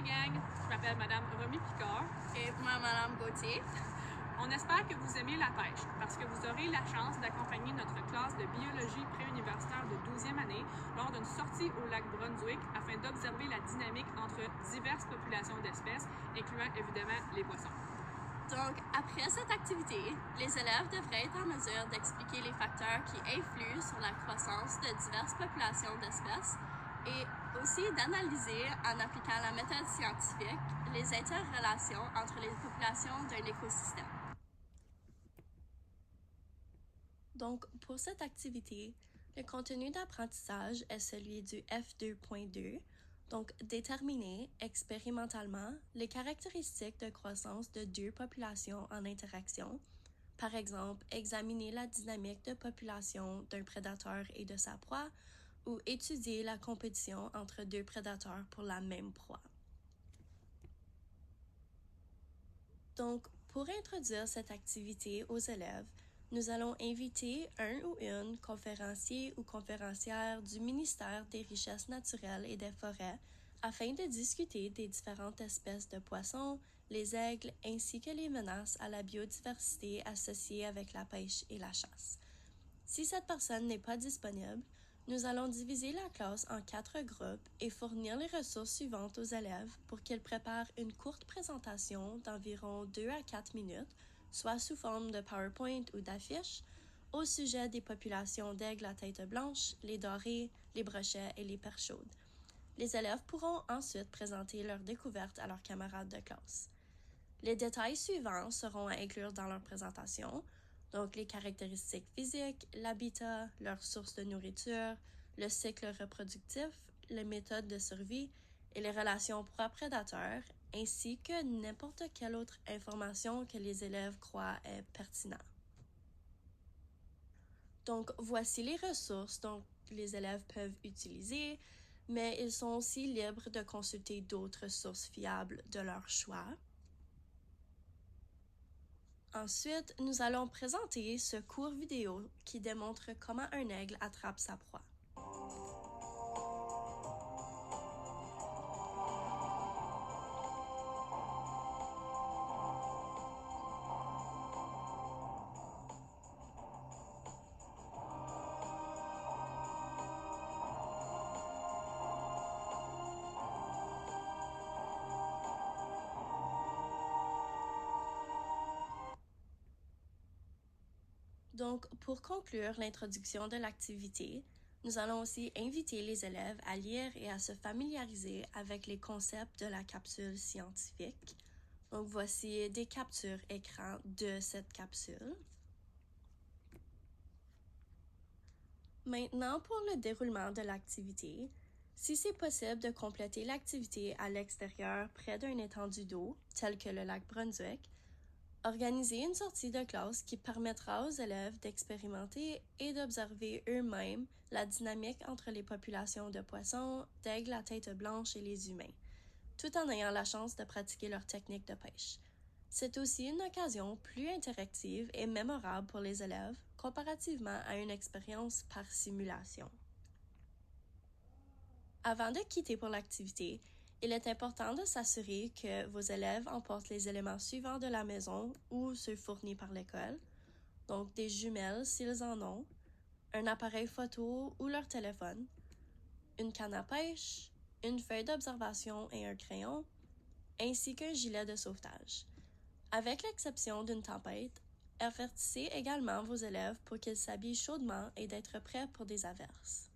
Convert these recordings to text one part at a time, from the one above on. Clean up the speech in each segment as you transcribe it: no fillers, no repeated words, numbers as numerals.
la gang! Je m'appelle Madame Romy Picard. Et moi, Madame Gauthier. On espère que vous aimez la pêche parce que vous aurez la chance d'accompagner notre classe de biologie préuniversitaire de 12e année lors d'une sortie au lac Brunswick afin d'observer la dynamique entre diverses populations d'espèces, incluant évidemment les poissons. Donc, après cette activité, les élèves devraient être en mesure d'expliquer les facteurs qui influent sur la croissance de diverses populations d'espèces et aussi d'analyser, en appliquant la méthode scientifique, les interrelations entre les populations d'un écosystème. Donc, pour cette activité, le contenu d'apprentissage est celui du F2.2, donc déterminer expérimentalement les caractéristiques de croissance de deux populations en interaction. Par exemple, examiner la dynamique de population d'un prédateur et de sa proie, ou étudier la compétition entre deux prédateurs pour la même proie. Donc, pour introduire cette activité aux élèves, nous allons inviter un ou une conférencier ou conférencière du ministère des Richesses naturelles et des Forêts afin de discuter des différentes espèces de poissons, les aigles ainsi que les menaces à la biodiversité associées avec la pêche et la chasse. Si cette personne n'est pas disponible, nous allons diviser la classe en 4 groupes et fournir les ressources suivantes aux élèves pour qu'ils préparent une courte présentation d'environ 2 à 4 minutes, soit sous forme de PowerPoint ou d'affiches, au sujet des populations d'aigles à tête blanche, les dorés, les brochets et les perches chaudes. Les élèves pourront ensuite présenter leurs découvertes à leurs camarades de classe. Les détails suivants seront à inclure dans leur présentation, donc les caractéristiques physiques, l'habitat, leurs sources de nourriture, le cycle reproductif, les méthodes de survie et les relations proie-prédateur, ainsi que n'importe quelle autre information que les élèves croient est pertinente. Donc, voici les ressources dont les élèves peuvent utiliser, mais ils sont aussi libres de consulter d'autres sources fiables de leur choix. Ensuite, nous allons présenter ce court vidéo qui démontre comment un aigle attrape sa proie. Donc, pour conclure l'introduction de l'activité, nous allons aussi inviter les élèves à lire et à se familiariser avec les concepts de la capsule scientifique. Donc, voici des captures écran de cette capsule. Maintenant, pour le déroulement de l'activité, si c'est possible de compléter l'activité à l'extérieur près d'une étendue d'eau, tel que le lac Brunswick, organisez une sortie de classe qui permettra aux élèves d'expérimenter et d'observer eux-mêmes la dynamique entre les populations de poissons, d'aigles à tête blanche et les humains, tout en ayant la chance de pratiquer leur technique de pêche. C'est aussi une occasion plus interactive et mémorable pour les élèves comparativement à une expérience par simulation. Avant de quitter pour l'activité, il est important de s'assurer que vos élèves emportent les éléments suivants de la maison ou ceux fournis par l'école, donc des jumelles s'ils en ont, un appareil photo ou leur téléphone, une canne à pêche, une feuille d'observation et un crayon, ainsi qu'un gilet de sauvetage. Avec l'exception d'une tempête, avertissez également vos élèves pour qu'ils s'habillent chaudement et d'être prêts pour des averses.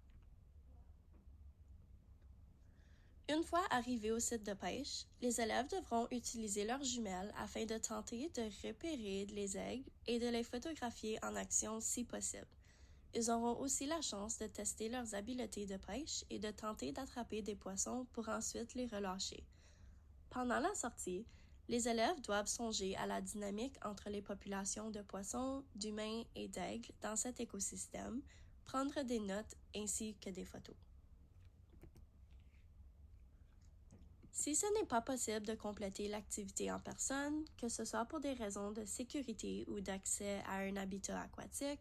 Une fois arrivés au site de pêche, les élèves devront utiliser leurs jumelles afin de tenter de repérer les aigles et de les photographier en action si possible. Ils auront aussi la chance de tester leurs habiletés de pêche et de tenter d'attraper des poissons pour ensuite les relâcher. Pendant la sortie, les élèves doivent songer à la dynamique entre les populations de poissons, d'humains et d'aigles dans cet écosystème, prendre des notes ainsi que des photos. Si ce n'est pas possible de compléter l'activité en personne, que ce soit pour des raisons de sécurité ou d'accès à un habitat aquatique,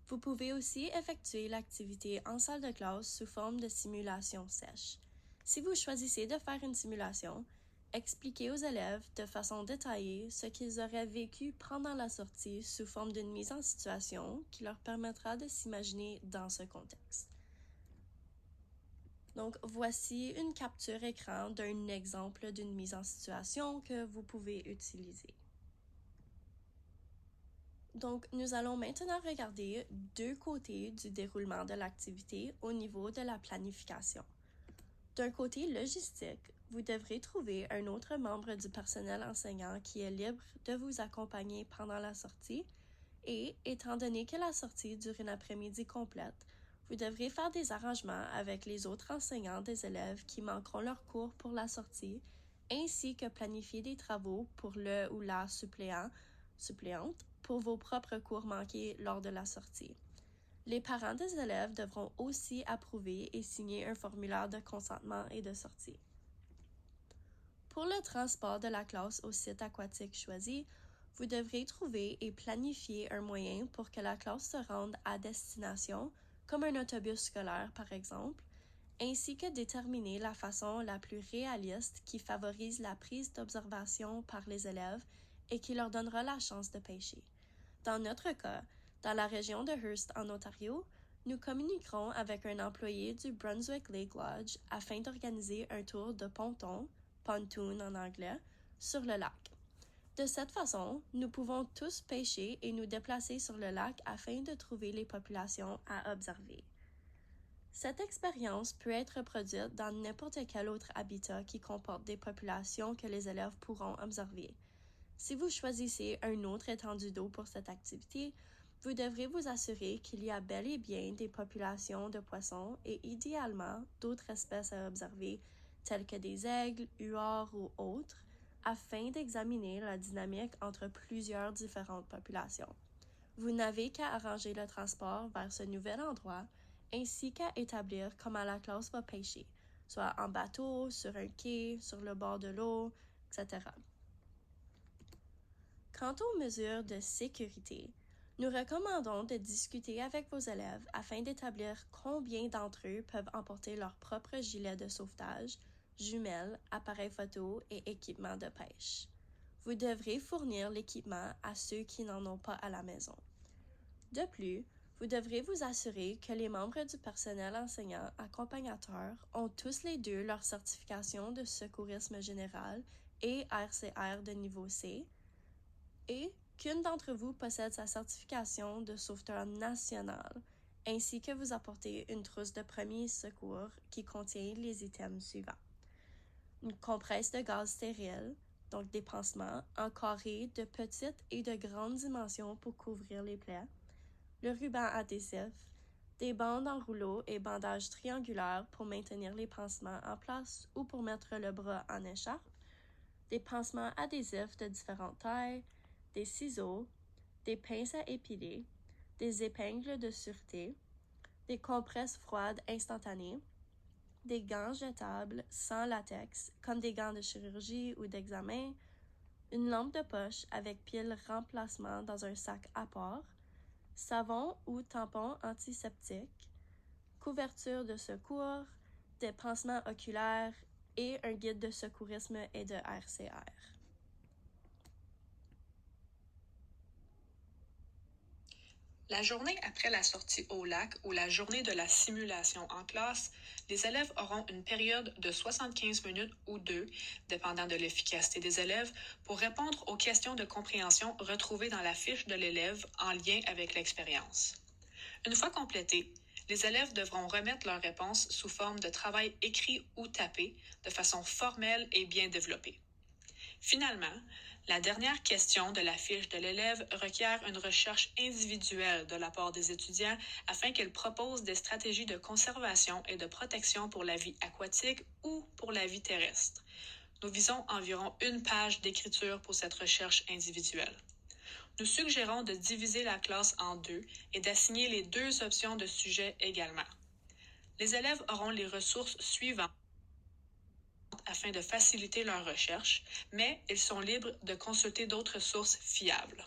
vous pouvez aussi effectuer l'activité en salle de classe sous forme de simulation sèche. Si vous choisissez de faire une simulation, Expliquez aux élèves de façon détaillée ce qu'ils auraient vécu pendant la sortie sous forme d'une mise en situation qui leur permettra de s'imaginer dans ce contexte. Donc, voici une capture écran d'un exemple d'une mise en situation que vous pouvez utiliser. Donc, nous allons maintenant regarder deux côtés du déroulement de l'activité au niveau de la planification. D'un côté logistique, vous devrez trouver un autre membre du personnel enseignant qui est libre de vous accompagner pendant la sortie et, étant donné que la sortie dure une après-midi complète, vous devrez faire des arrangements avec les autres enseignants des élèves qui manqueront leur cours pour la sortie, ainsi que planifier des travaux pour le ou la suppléante pour vos propres cours manqués lors de la sortie. Les parents des élèves devront aussi approuver et signer un formulaire de consentement et de sortie. Pour le transport de la classe au site aquatique choisi, vous devrez trouver et planifier un moyen pour que la classe se rende à destination, comme un autobus scolaire par exemple, ainsi que déterminer la façon la plus réaliste qui favorise la prise d'observation par les élèves et qui leur donnera la chance de pêcher. Dans notre cas, dans la région de Hearst en Ontario, nous communiquerons avec un employé du Brunswick Lake Lodge afin d'organiser un tour de ponton, pontoon en anglais, sur le lac. De cette façon, nous pouvons tous pêcher et nous déplacer sur le lac afin de trouver les populations à observer. Cette expérience peut être reproduite dans n'importe quel autre habitat qui comporte des populations que les élèves pourront observer. Si vous choisissez une autre étendue d'eau pour cette activité, vous devrez vous assurer qu'il y a bel et bien des populations de poissons et idéalement d'autres espèces à observer, telles que des aigles, huards ou autres, afin d'examiner la dynamique entre plusieurs différentes populations. Vous n'avez qu'à arranger le transport vers ce nouvel endroit, ainsi qu'à établir comment la classe va pêcher, soit en bateau, sur un quai, sur le bord de l'eau, etc. Quant aux mesures de sécurité, nous recommandons de discuter avec vos élèves afin d'établir combien d'entre eux peuvent emporter leur propre gilet de sauvetage, jumelles, appareils photo et équipement de pêche. Vous devrez fournir l'équipement à ceux qui n'en ont pas à la maison. De plus, vous devrez vous assurer que les membres du personnel enseignant accompagnateur ont tous les deux leur certification de secourisme général et RCR de niveau C, et qu'une d'entre vous possède sa certification de sauveteur national, ainsi que vous apportez une trousse de premiers secours qui contient les items suivants. Une compresse de gaz stérile, donc des pansements en carré de petites et de grandes dimensions pour couvrir les plaies, le ruban adhésif, des bandes en rouleau et bandages triangulaires pour maintenir les pansements en place ou pour mettre le bras en écharpe, des pansements adhésifs de différentes tailles, des ciseaux, des pinces à épiler, des épingles de sûreté, des compresses froides instantanées, des gants jetables sans latex, comme des gants de chirurgie ou d'examen, une lampe de poche avec pile remplacement dans un sac à part, savon ou tampon antiseptique, couverture de secours, des pansements oculaires et un guide de secourisme et de RCR. La journée après la sortie au lac ou la journée de la simulation en classe, les élèves auront une période de 75 minutes ou 2, dépendant de l'efficacité des élèves, pour répondre aux questions de compréhension retrouvées dans la fiche de l'élève en lien avec l'expérience. Une fois complétées, les élèves devront remettre leurs réponses sous forme de travail écrit ou tapé, de façon formelle et bien développée. Finalement, la dernière question de la fiche de l'élève requiert une recherche individuelle de la part des étudiants afin qu'ils proposent des stratégies de conservation et de protection pour la vie aquatique ou pour la vie terrestre. Nous visons environ 1 page d'écriture pour cette recherche individuelle. Nous suggérons de diviser la classe en 2 et d'assigner les 2 options de sujet également. Les élèves auront les ressources suivantes afin de faciliter leur recherche, mais ils sont libres de consulter d'autres sources fiables.